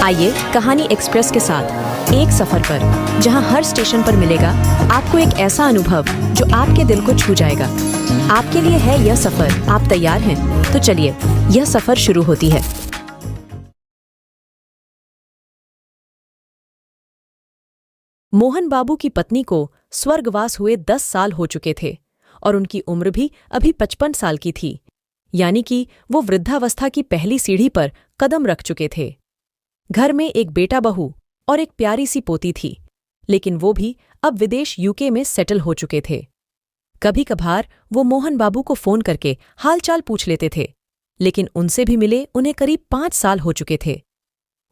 आइए कहानी एक्सप्रेस के साथ एक सफर पर, जहां हर स्टेशन पर मिलेगा आपको एक ऐसा अनुभव जो आपके दिल को छू जाएगा। आपके लिए है यह सफर। आप तैयार हैं? तो चलिए, यह सफर शुरू होती है। मोहन बाबू की पत्नी को स्वर्गवास हुए 10 साल हो चुके थे और उनकी उम्र भी अभी 55 साल की थी, यानी कि वो वृद्धावस्था की पहली सीढ़ी पर कदम रख चुके थे। घर में एक बेटा बहू और एक प्यारी सी पोती थी, लेकिन वो भी अब विदेश यूके में सेटल हो चुके थे। कभी कभार वो मोहन बाबू को फोन करके हालचाल पूछ लेते थे, लेकिन उनसे भी मिले उन्हें करीब 5 साल हो चुके थे।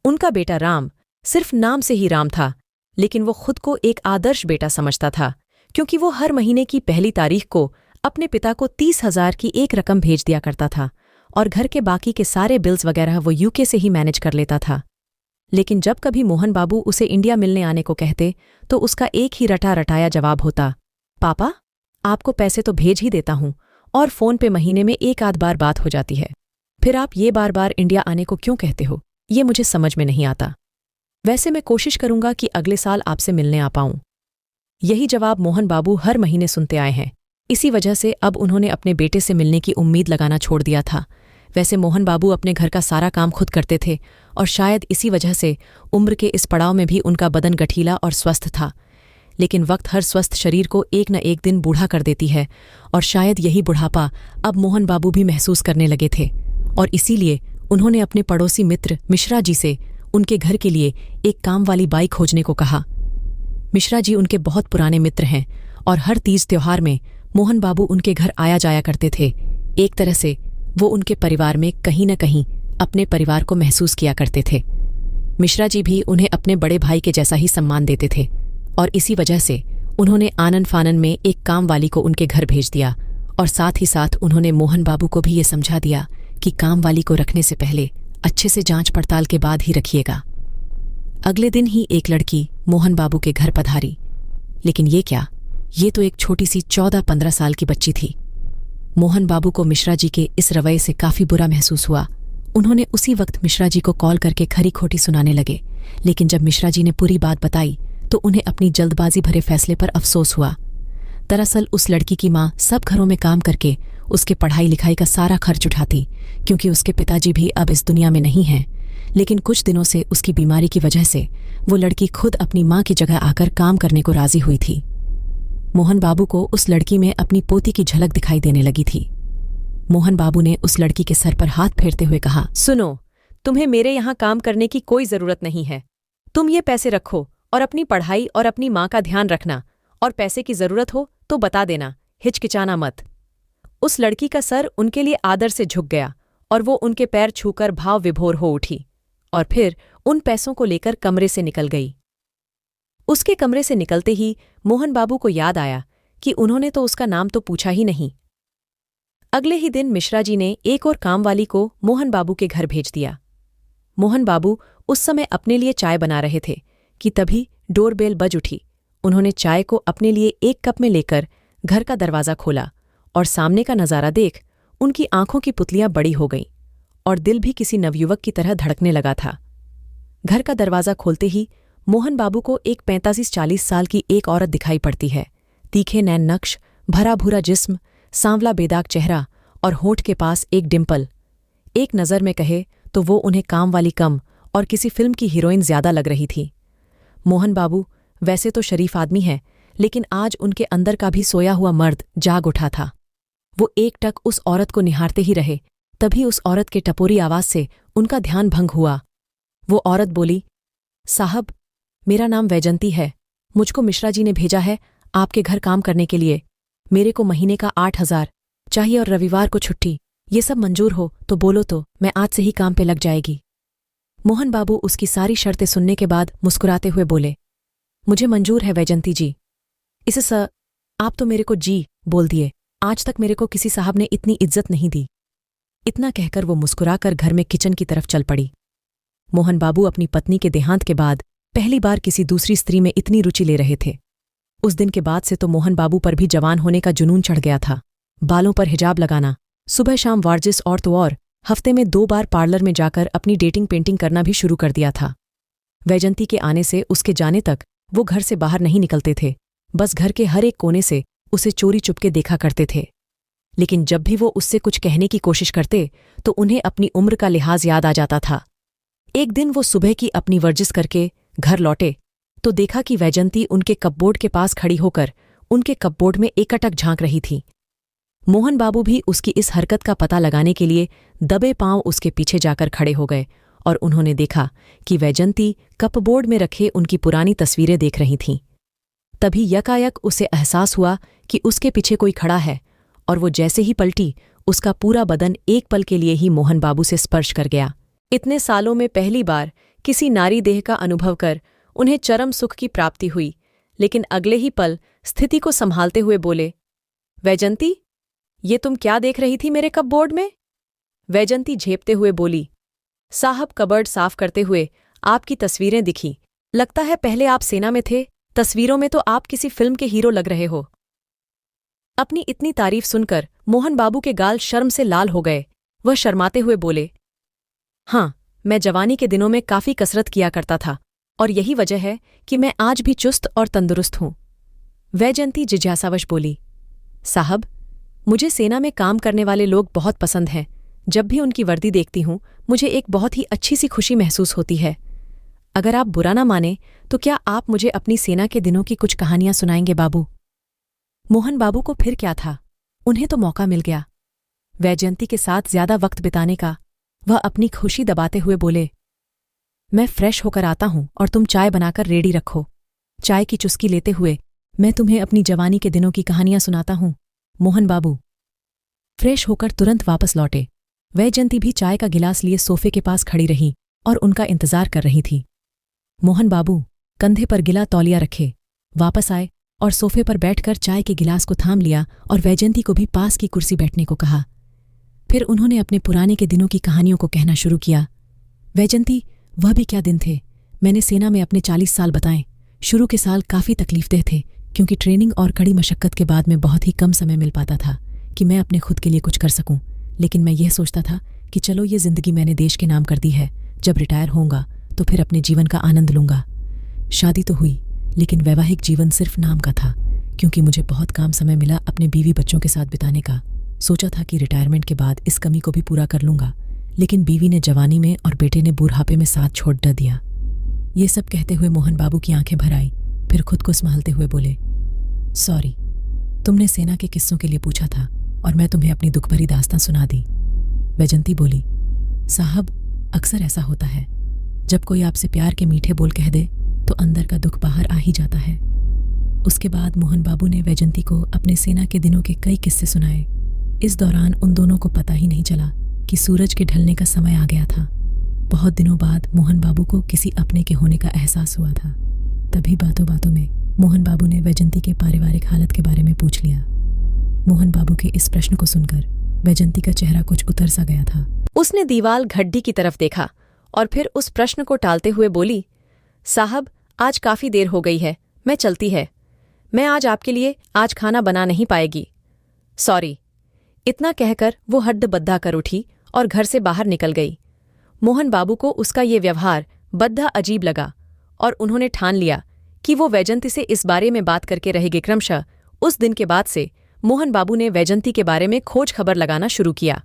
उनका बेटा राम सिर्फ नाम से ही राम था, लेकिन वो खुद को एक आदर्श बेटा समझता था, क्योंकि वो हर महीने की पहली तारीख को अपने पिता को 30,000 की एक रकम भेज दिया करता था और घर के बाकी के सारे बिल्स वगैरह वो यूके से ही मैनेज कर लेता था। लेकिन जब कभी मोहन बाबू उसे इंडिया मिलने आने को कहते तो उसका एक ही रटा रटाया जवाब होता, पापा, आपको पैसे तो भेज ही देता हूं और फोन पे महीने में एक आध बार बात हो जाती है, फिर आप ये बार बार इंडिया आने को क्यों कहते हो? ये मुझे समझ में नहीं आता। वैसे मैं कोशिश करूंगा कि अगले साल आपसे मिलने आ पाऊं। यही जवाब मोहन बाबू हर महीने सुनते आए हैं। इसी वजह से अब उन्होंने अपने बेटे से मिलने की उम्मीद लगाना छोड़ दिया था। वैसे मोहन बाबू अपने घर का सारा काम खुद करते थे और शायद इसी वजह से उम्र के इस पड़ाव में भी उनका बदन गठीला और स्वस्थ था। लेकिन वक्त हर स्वस्थ शरीर को एक न एक दिन बूढ़ा कर देती है और शायद यही बुढ़ापा अब मोहन बाबू भी महसूस करने लगे थे और इसीलिए उन्होंने अपने पड़ोसी मित्र मिश्रा जी से उनके घर के लिए एक काम वाली बाई खोजने को कहा। मिश्रा जी उनके बहुत पुराने मित्र हैं और हर तीज त्योहार में मोहन बाबू उनके घर आया जाया करते थे। एक तरह से वो उनके परिवार में कहीं न कहीं अपने परिवार को महसूस किया करते थे। मिश्रा जी भी उन्हें अपने बड़े भाई के जैसा ही सम्मान देते थे और इसी वजह से उन्होंने आनन फानन में एक काम वाली को उनके घर भेज दिया और साथ ही साथ उन्होंने मोहन बाबू को भी ये समझा दिया कि काम वाली को रखने से पहले अच्छे से जांच पड़ताल के बाद ही रखिएगा। अगले दिन ही एक लड़की मोहन बाबू के घर पधारी, लेकिन ये क्या, ये तो एक छोटी सी 14-15 साल की बच्ची थी। मोहन बाबू को मिश्रा जी के इस रवैये से काफी बुरा महसूस हुआ। उन्होंने उसी वक्त मिश्रा जी को कॉल करके खरी खोटी सुनाने लगे, लेकिन जब मिश्रा जी ने पूरी बात बताई तो उन्हें अपनी जल्दबाजी भरे फैसले पर अफसोस हुआ। दरअसल उस लड़की की माँ सब घरों में काम करके उसके पढ़ाई लिखाई का सारा खर्च उठाती, क्योंकि उसके पिताजी भी अब इस दुनिया में नहीं हैं। लेकिन कुछ दिनों से उसकी बीमारी की वजह से वो लड़की खुद अपनी माँ की जगह आकर काम करने को राजी हुई थी। मोहन बाबू को उस लड़की में अपनी पोती की झलक दिखाई देने लगी थी। मोहन बाबू ने उस लड़की के सर पर हाथ फेरते हुए कहा, सुनो, तुम्हें मेरे यहाँ काम करने की कोई जरूरत नहीं है। तुम ये पैसे रखो और अपनी पढ़ाई और अपनी माँ का ध्यान रखना, और पैसे की जरूरत हो तो बता देना, हिचकिचाना मत। उस लड़की का सर उनके लिए आदर से झुक गया और वो उनके पैर छूकर भाव विभोर हो उठी और फिर उन पैसों को लेकर कमरे से निकल गई। उसके कमरे से निकलते ही मोहन बाबू को याद आया कि उन्होंने तो उसका नाम तो पूछा ही नहीं। अगले ही दिन मिश्रा जी ने एक और काम वाली को मोहन बाबू के घर भेज दिया। मोहन बाबू उस समय अपने लिए चाय बना रहे थे कि तभी डोरबेल बज उठी। उन्होंने चाय को अपने लिए एक कप में लेकर घर का दरवाज़ा खोला और सामने का नज़ारा देख उनकी आंखों की पुतलियां बड़ी हो गईं और दिल भी किसी नवयुवक की तरह धड़कने लगा था। घर का दरवाज़ा खोलते ही मोहन बाबू को एक 45-40 साल की एक औरत दिखाई पड़ती है। तीखे नैन नक्श, भरा भूरा जिस्म, सांवला बेदाग चेहरा और होंठ के पास एक डिम्पल। एक नज़र में कहे तो वो उन्हें काम वाली कम और किसी फिल्म की हीरोइन ज्यादा लग रही थी। मोहन बाबू वैसे तो शरीफ आदमी है, लेकिन आज उनके अंदर का भी सोया हुआ मर्द जाग उठा था। वो एकटक उस औरत को निहारते ही रहे, तभी उस औरत के टपोरी आवाज से उनका ध्यान भंग हुआ। वो औरत बोली, साहब, मेरा नाम वैजंती है। मुझको मिश्रा जी ने भेजा है आपके घर काम करने के लिए। मेरे को महीने का 8,000 चाहिए और रविवार को छुट्टी। ये सब मंजूर हो तो बोलो, तो मैं आज से ही काम पे लग जाएगी। मोहन बाबू उसकी सारी शर्तें सुनने के बाद मुस्कुराते हुए बोले, मुझे मंजूर है वैजंती जी। इसे आप तो मेरे को जी बोल दिए। आज तक मेरे को किसी साहब ने इतनी इज्जत नहीं दी। इतना कहकर वो मुस्कुराकर घर में किचन की तरफ चल पड़ी। मोहन बाबू अपनी पत्नी के देहांत के बाद पहली बार किसी दूसरी स्त्री में इतनी रुचि ले रहे थे। उस दिन के बाद से तो मोहन बाबू पर भी जवान होने का जुनून चढ़ गया था। बालों पर हिजाब लगाना, सुबह शाम वार्जिस और तो और हफ्ते में 2 बार पार्लर में जाकर अपनी डेटिंग पेंटिंग करना भी शुरू कर दिया था। वैजंती के आने से उसके जाने तक वो घर से बाहर नहीं निकलते थे, बस घर के हर एक कोने से उसे चोरी चुपके देखा करते थे। लेकिन जब भी वो उससे कुछ कहने की कोशिश करते तो उन्हें अपनी उम्र का लिहाज याद आ जाता था। एक दिन वो सुबह की अपनी वर्जिश करके घर लौटे तो देखा कि वैजंती उनके कपबोर्ड के पास खड़ी होकर उनके कपबोर्ड में एकटक झांक रही थी। मोहन बाबू भी उसकी इस हरकत का पता लगाने के लिए दबे पांव उसके पीछे जाकर खड़े हो गए और उन्होंने देखा कि वैजंती कपबोर्ड में रखे उनकी पुरानी तस्वीरें देख रही थीं। तभी यकायक उसे एहसास हुआ कि उसके पीछे कोई खड़ा है और वो जैसे ही पलटी उसका पूरा बदन एक पल के लिए ही मोहन बाबू से स्पर्श कर गया। इतने सालों में पहली बार किसी नारी देह का अनुभव कर उन्हें चरम सुख की प्राप्ति हुई, लेकिन अगले ही पल स्थिति को संभालते हुए बोले, वैजंती, ये तुम क्या देख रही थी मेरे कपबोर्ड में? वैजंती झेपते हुए बोली, साहब, कबर्ड साफ करते हुए आपकी तस्वीरें दिखी। लगता है पहले आप सेना में थे, तस्वीरों में तो आप किसी फिल्म के हीरो लग रहे हो। अपनी इतनी तारीफ सुनकर मोहन बाबू के गाल शर्म से लाल हो गए। वह शर्माते हुए बोले, हाँ, मैं जवानी के दिनों में काफी कसरत किया करता था और यही वजह है कि मैं आज भी चुस्त और तंदुरुस्त हूं। वैजंती जिज्ञासावश बोली, साहब, मुझे सेना में काम करने वाले लोग बहुत पसंद हैं। जब भी उनकी वर्दी देखती हूं मुझे एक बहुत ही अच्छी सी खुशी महसूस होती है। अगर आप बुरा ना माने तो क्या आप मुझे अपनी सेना के दिनों की कुछ कहानियां सुनाएंगे बाबू? मोहन बाबू को फिर क्या था, उन्हें तो मौका मिल गया वैजयंती के साथ ज्यादा वक्त बिताने का। वह अपनी खुशी दबाते हुए बोले, मैं फ्रेश होकर आता हूं और तुम चाय बनाकर रेडी रखो। चाय की चुस्की लेते हुए मैं तुम्हें अपनी जवानी के दिनों की कहानियां सुनाता हूं। मोहन बाबू फ्रेश होकर तुरंत वापस लौटे। वैजयंती भी चाय का गिलास लिए सोफे के पास खड़ी रही और उनका इंतजार कर रही थी। मोहन बाबू कंधे पर गिला तौलिया रखे वापस आए और सोफे पर बैठकर चाय के गिलास को थाम लिया और वैजयंती को भी पास की कुर्सी बैठने को कहा। फिर उन्होंने अपने पुराने के दिनों की कहानियों को कहना शुरू किया। वैजयंती, वह भी क्या दिन थे। मैंने सेना में अपने 40 साल बताए। शुरू के साल काफ़ी तकलीफदेह थे क्योंकि ट्रेनिंग और कड़ी मशक्कत के बाद में बहुत ही कम समय मिल पाता था कि मैं अपने खुद के लिए कुछ कर सकूं। लेकिन मैं यह सोचता था कि चलो ये ज़िंदगी मैंने देश के नाम कर दी है, जब रिटायर होऊंगा तो फिर अपने जीवन का आनंद लूंगा। शादी तो हुई लेकिन वैवाहिक जीवन सिर्फ नाम का था क्योंकि मुझे बहुत कम समय मिला अपने बीवी बच्चों के साथ बिताने का। सोचा था कि रिटायरमेंट के बाद इस कमी को भी पूरा कर लूंगा, लेकिन बीवी ने जवानी में और बेटे ने बुढ़ापे में साथ छोड़ ड दिया। ये सब कहते हुए मोहन बाबू की आंखें भर आई, फिर खुद को संभालते हुए बोले, सॉरी, तुमने सेना के किस्सों के लिए पूछा था और मैं तुम्हें अपनी दुख भरी दास्तां सुना दी। वैजयंती बोली, साहब, अक्सर ऐसा होता है, जब कोई आपसे प्यार के मीठे बोल कह दे तो अंदर का दुख बाहर आ ही जाता है। उसके बाद मोहन बाबू ने वैजयंती को अपने सेना के दिनों के कई किस्से सुनाए। इस दौरान उन दोनों को पता ही नहीं चला कि सूरज के ढलने का समय आ गया था। बहुत दिनों बाद मोहन बाबू को किसी अपने के होने का एहसास हुआ था। तभी बातों बातों में मोहन बाबू ने वैजयंती के पारिवारिक हालत के बारे में पूछ लिया। मोहन बाबू के इस प्रश्न को सुनकर वैजयंती का चेहरा कुछ उतर सा गया था। उसने दीवाल घड्डी की तरफ देखा और फिर उस प्रश्न को टालते हुए बोली, साहब, आज काफी देर हो गई है, मैं चलती है। मैं आज आपके लिए आज खाना बना नहीं पाएगी, सॉरी। इतना कहकर वो हड्ड-बद्धा कर उठी और घर से बाहर निकल गई। मोहन बाबू को उसका ये व्यवहार बद्धा अजीब लगा और उन्होंने ठान लिया कि वो वैजयंती से इस बारे में बात करके रहेंगे। क्रमशः उस दिन के बाद से मोहन बाबू ने वैजयंती के बारे में खोज खबर लगाना शुरू किया।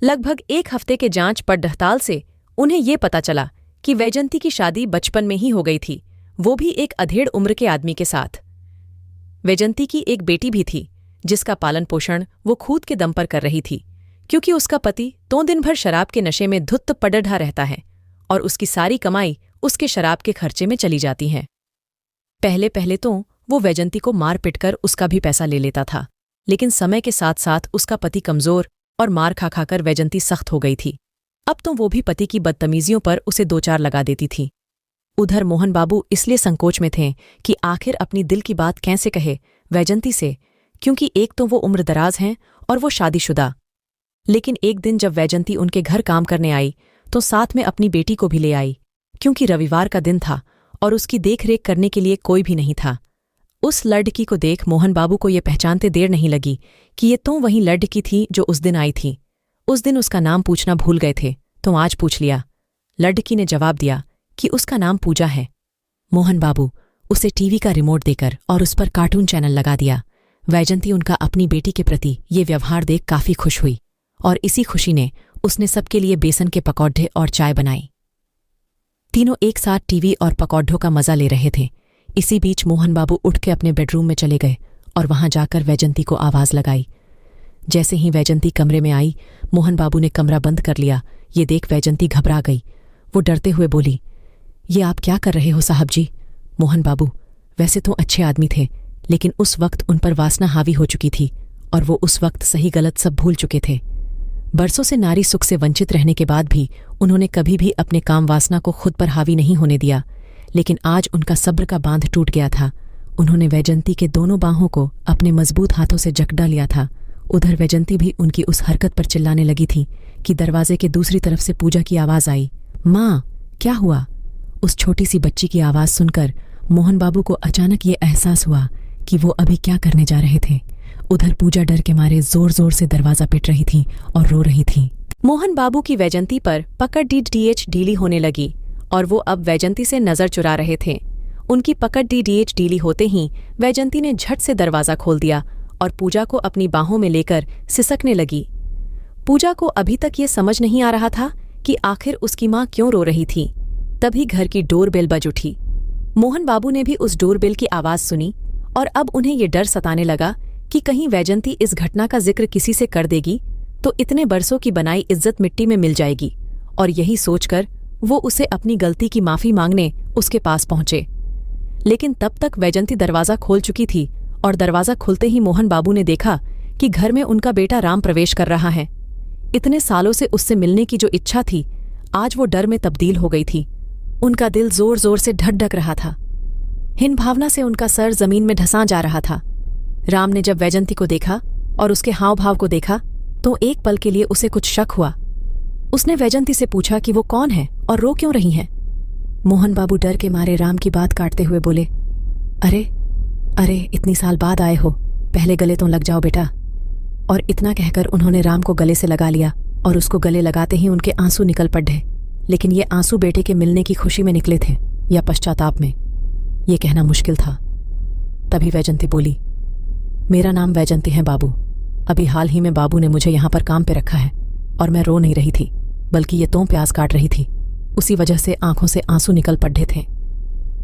लगभग 1 हफ्ते के जांच पड़ताल से उन्हें ये पता चला कि वैजयंती की शादी बचपन में ही हो गई थी, वो भी एक अधेड़ उम्र के आदमी के साथ। वैजयंती की एक बेटी भी थी जिसका पालन पोषण वो खुद के दम पर कर रही थी, क्योंकि उसका पति तो दिन भर शराब के नशे में धुत्त पड़ढ़ा रहता है और उसकी सारी कमाई उसके शराब के खर्चे में चली जाती है। पहले पहले तो वो वैजयंती को मार पिट कर उसका भी पैसा ले लेता था, लेकिन समय के साथ साथ उसका पति कमजोर और मार खा खाकर वैजयंती सख्त हो गई थी। अब तो वो भी पति की बदतमीजियों पर उसे 2-4 लगा देती थी। उधर मोहन बाबू इसलिए संकोच में थे कि आखिर अपनी दिल की बात कैसे कहे वैजयंती से, क्योंकि एक तो वो उम्रदराज हैं और वो शादीशुदा। लेकिन एक दिन जब वैजयंती उनके घर काम करने आई तो साथ में अपनी बेटी को भी ले आई, क्योंकि रविवार का दिन था और उसकी देखरेख करने के लिए कोई भी नहीं था। उस लड़की को देख मोहन बाबू को ये पहचानते देर नहीं लगी कि ये तो वही लड़की थी जो उस दिन आई थी। उस दिन उसका नाम पूछना भूल गए थे तो आज पूछ लिया। लड़की ने जवाब दिया कि उसका नाम पूजा है। मोहन बाबू उसे टीवी का रिमोट देकर और उस पर कार्टून चैनल लगा दिया। वैजंती उनका अपनी बेटी के प्रति ये व्यवहार देख काफी खुश हुई और इसी खुशी ने उसने सबके लिए बेसन के पकौड़े और चाय बनाई। तीनों एक साथ टीवी और पकौड़ों का मजा ले रहे थे। इसी बीच मोहन बाबू उठ के अपने बेडरूम में चले गए और वहां जाकर वैजंती को आवाज लगाई। जैसे ही वैजंती कमरे में आई, मोहन बाबू ने कमरा बंद कर लिया। ये देख वैजंती घबरा गई। वो डरते हुए बोली, ये आप क्या कर रहे हो साहब जी? मोहन बाबू वैसे तो अच्छे आदमी थे, लेकिन उस वक्त उन पर वासना हावी हो चुकी थी और वो उस वक्त सही गलत सब भूल चुके थे। बरसों से नारी सुख से वंचित रहने के बाद भी उन्होंने कभी भी अपने काम वासना को खुद पर हावी नहीं होने दिया, लेकिन आज उनका सब्र का बांध टूट गया था। उन्होंने वैजंती के दोनों बाहों को अपने मजबूत हाथों से जकड़ा लिया था। उधर वैजंती भी उनकी उस हरकत पर चिल्लाने लगी थी कि दरवाजे के दूसरी तरफ से पूजा की आवाज आई। माँ, क्या हुआ? उस छोटी सी बच्ची की आवाज सुनकर मोहन बाबू को अचानक ये एहसास हुआ कि वो अभी क्या करने जा रहे थे। उधर पूजा डर के मारे जोर जोर से दरवाजा पीट रही थी और रो रही थी। मोहन बाबू की वैजंती पर पकड़ डीएच ढीली होने लगी और वो अब वैजंती से नजर चुरा रहे थे। उनकी पकड़ डीएच ढीली होते ही वैजंती ने झट से दरवाजा खोल दिया और पूजा को अपनी बाहों में लेकर सिसकने लगी। पूजा को अभी तक ये समझ नहीं आ रहा था कि आखिर उसकी माँ क्यों रो रही थी। तभी घर की डोरबेल बज उठी। मोहन बाबू ने भी उस डोरबेल की आवाज सुनी और अब उन्हें ये डर सताने लगा कि कहीं वैजंती इस घटना का जिक्र किसी से कर देगी तो इतने बरसों की बनाई इज्जत मिट्टी में मिल जाएगी। और यही सोचकर वो उसे अपनी गलती की माफी मांगने उसके पास पहुंचे। लेकिन तब तक वैजंती दरवाजा खोल चुकी थी और दरवाजा खुलते ही मोहन बाबू ने देखा कि घर में उनका बेटा राम प्रवेश कर रहा है। इतने सालों से उससे मिलने की जो इच्छा थी, आज वो डर में तब्दील हो गई थी। उनका दिल जोर जोर से धड़क रहा था। हिन भावना से उनका सर जमीन में धंसा जा रहा था। राम ने जब वैजंती को देखा और उसके हाव भाव को देखा तो एक पल के लिए उसे कुछ शक हुआ। उसने वैजंती से पूछा कि वो कौन है और रो क्यों रही है। मोहन बाबू डर के मारे राम की बात काटते हुए बोले, अरे इतनी साल बाद आए हो, पहले गले तो लग जाओ बेटा। और इतना कहकर उन्होंने राम को गले से लगा लिया और उसको गले लगाते ही उनके आंसू निकल पड़े। लेकिन ये आंसू बेटे के मिलने की खुशी में निकले थे या पश्चाताप में, ये कहना मुश्किल था। तभी वैजंती बोली, मेरा नाम वैजंती है बाबू। अभी हाल ही में बाबू ने मुझे यहाँ पर काम पे रखा है और मैं रो नहीं रही थी, बल्कि ये तो प्यास काट रही थी। उसी वजह से आंखों से आंसू निकल पड़े थे।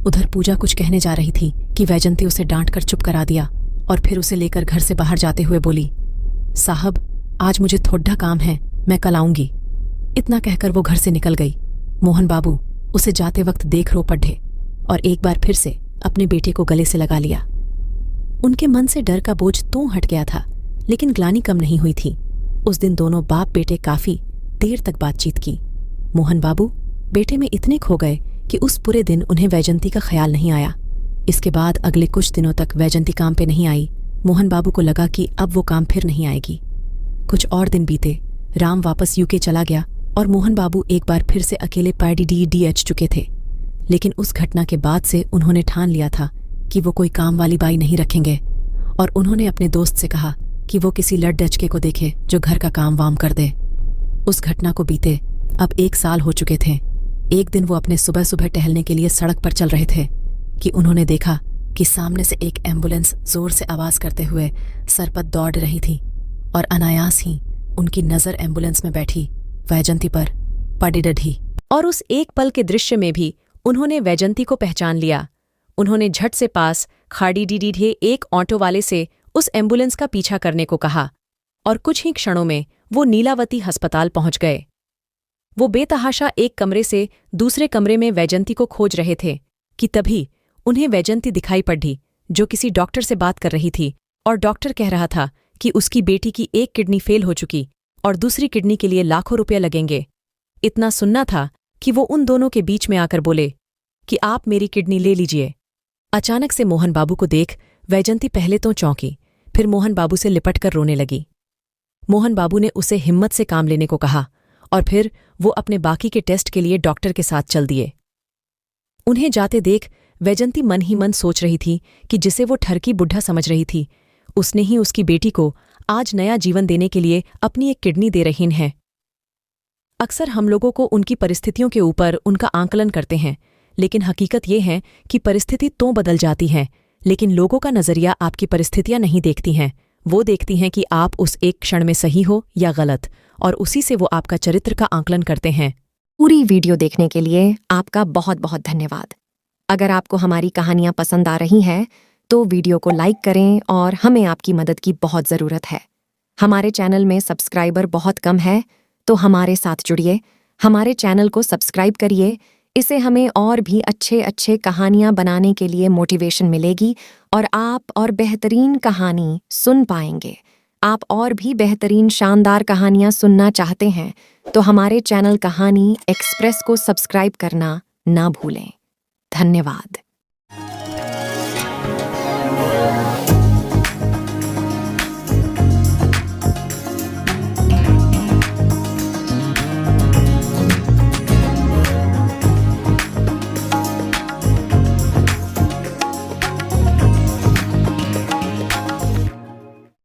उधर पूजा कुछ कहने जा रही थी कि वैजंती उसे डांट कर चुप करा दिया और फिर उसे लेकर घर से बाहर जाते हुए बोली, साहब आज मुझे थोड़ा काम है, मैं कल आऊंगी। इतना कहकर वो घर से निकल गई। मोहन बाबू उसे जाते वक्त देख रो पड़े और एक बार फिर से अपने बेटे को गले से लगा लिया। उनके मन से डर का बोझ तो हट गया था, लेकिन ग्लानि कम नहीं हुई थी। उस दिन दोनों बाप बेटे काफी देर तक बातचीत की। मोहन बाबू बेटे में इतने खो गए कि उस पूरे दिन उन्हें वैजंती का ख्याल नहीं आया। इसके बाद अगले कुछ दिनों तक वैजंती काम पे नहीं आई। मोहन बाबू को लगा कि अब वो काम फिर नहीं आएगी। कुछ और दिन बीते, राम वापस यूके चला गया और मोहन बाबू एक बार फिर से अकेले डीएच चुके थे। लेकिन उस घटना के बाद से उन्होंने ठान लिया था कि वो कोई काम वाली बाई नहीं रखेंगे और उन्होंने अपने दोस्त से कहा कि वो किसी लड़ डचके को देखे जो घर का काम वाम कर दे। उस घटना को बीते अब 1 साल हो चुके थे। एक दिन वो अपने सुबह सुबह टहलने के लिए सड़क पर चल रहे थे कि उन्होंने देखा कि सामने से एक एम्बुलेंस जोर से आवाज करते हुए सरपट दौड़ रही थी और अनायास ही उनकी नजर एम्बुलेंस में बैठी वैजंती पर पड़ी डढ़ी। और उस एक पल के दृश्य में भी उन्होंने वैजंती को पहचान लिया। उन्होंने झट से पास खाड़ी डीडीढे एक ऑटो वाले से उस एम्बुलेंस का पीछा करने को कहा और कुछ ही क्षणों में वो नीलावती अस्पताल पहुंच गए। वो बेतहाशा एक कमरे से दूसरे कमरे में वैजंती को खोज रहे थे कि तभी उन्हें वैजंती दिखाई पड़ी, जो किसी डॉक्टर से बात कर रही थी और डॉक्टर कह रहा था कि उसकी बेटी की एक किडनी फेल हो चुकी और दूसरी किडनी के लिए लाखों रुपये लगेंगे। इतना सुनना था कि वो उन दोनों के बीच में आकर बोले कि आप मेरी किडनी ले लीजिए। अचानक से मोहन बाबू को देख वैजंती पहले तो चौंकी, फिर मोहन बाबू से लिपटकर रोने लगी। मोहन बाबू ने उसे हिम्मत से काम लेने को कहा और फिर वो अपने बाकी के टेस्ट के लिए डॉक्टर के साथ चल दिए। उन्हें जाते देख वैजंती मन ही मन सोच रही थी कि जिसे वो ठरकी बुढ़ा समझ रही थी, उसने ही उसकी बेटी को आज नया जीवन देने के लिए अपनी एक किडनी दे रही है। अक्सर हम लोगों को उनकी परिस्थितियों के ऊपर उनका आंकलन करते हैं, लेकिन हकीकत ये है कि परिस्थिति तो बदल जाती है, लेकिन लोगों का नज़रिया आपकी परिस्थितियां नहीं देखती हैं। वो देखती हैं कि आप उस एक क्षण में सही हो या गलत, और उसी से वो आपका चरित्र का आंकलन करते हैं। पूरी वीडियो देखने के लिए आपका बहुत बहुत धन्यवाद। अगर आपको हमारी कहानियां पसंद आ रही हैं तो वीडियो को लाइक करें और हमें आपकी मदद की बहुत ज़रूरत है। हमारे चैनल में सब्सक्राइबर बहुत कम है, तो हमारे साथ जुड़िए, हमारे चैनल को सब्सक्राइब करिए। इससे हमें और भी अच्छे अच्छे कहानियां बनाने के लिए मोटिवेशन मिलेगी और आप और बेहतरीन कहानी सुन पाएंगे। आप और भी बेहतरीन शानदार कहानियां सुनना चाहते हैं तो हमारे चैनल कहानी एक्सप्रेस को सब्सक्राइब करना ना भूलें। धन्यवाद।